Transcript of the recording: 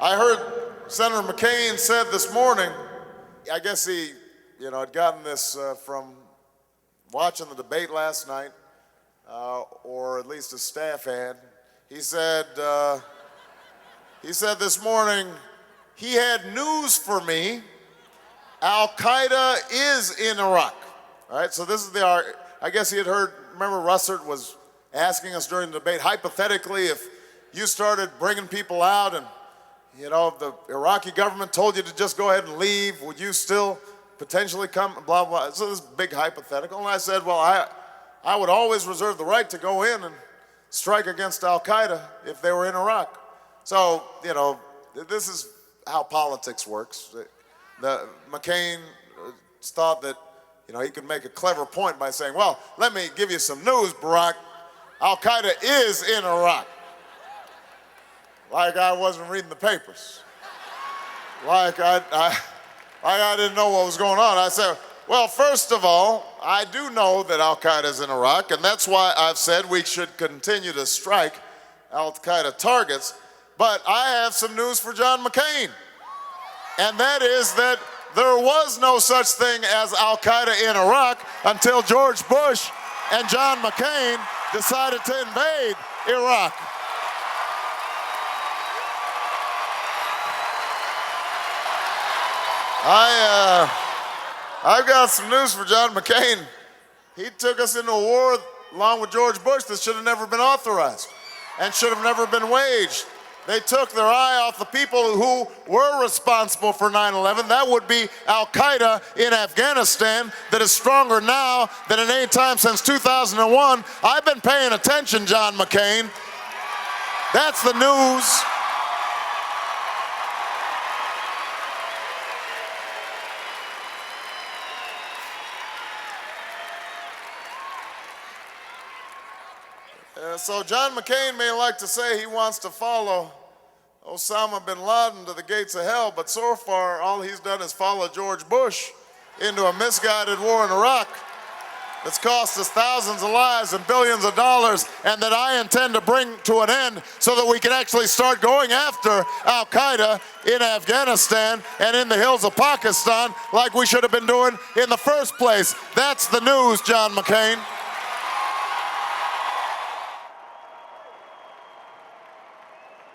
I heard Senator McCain said this morning, I guess he, had gotten this from watching the debate last night, or at least his staff had. He said this morning, he had news for me. Al-Qaeda is in Iraq. All right, so this is I guess he had heard, remember Russert was asking us during the debate, hypothetically, if you started bringing people out and, the Iraqi government told you to just go ahead and leave, would you still potentially come, blah, blah. So this big hypothetical. And I said, well, I would always reserve the right to go in and strike against Al-Qaeda if they were in Iraq. So, this is how politics works. McCain thought that, he could make a clever point by saying, well, let me give you some news, Barack. Al-Qaeda is in Iraq. Like I wasn't reading the papers. Like I didn't know what was going on. I said, well, first of all, I do know that Al-Qaeda is in Iraq, and that's why I've said we should continue to strike Al-Qaeda targets. But I have some news for John McCain, and that is that there was no such thing as Al-Qaeda in Iraq until George Bush and John McCain decided to invade Iraq. I've got some news for John McCain. He took us into a war along with George Bush that should have never been authorized and should have never been waged. They took their eye off the people who were responsible for 9/11. That would be Al-Qaeda in Afghanistan, that is stronger now than at any time since 2001. I've been paying attention, John McCain. That's the news. So John McCain may like to say he wants to follow Osama bin Laden to the gates of hell, but so far all he's done is follow George Bush into a misguided war in Iraq that's cost us thousands of lives and billions of dollars, and that I intend to bring to an end so that we can actually start going after Al-Qaeda in Afghanistan and in the hills of Pakistan like we should have been doing in the first place. That's the news, John McCain.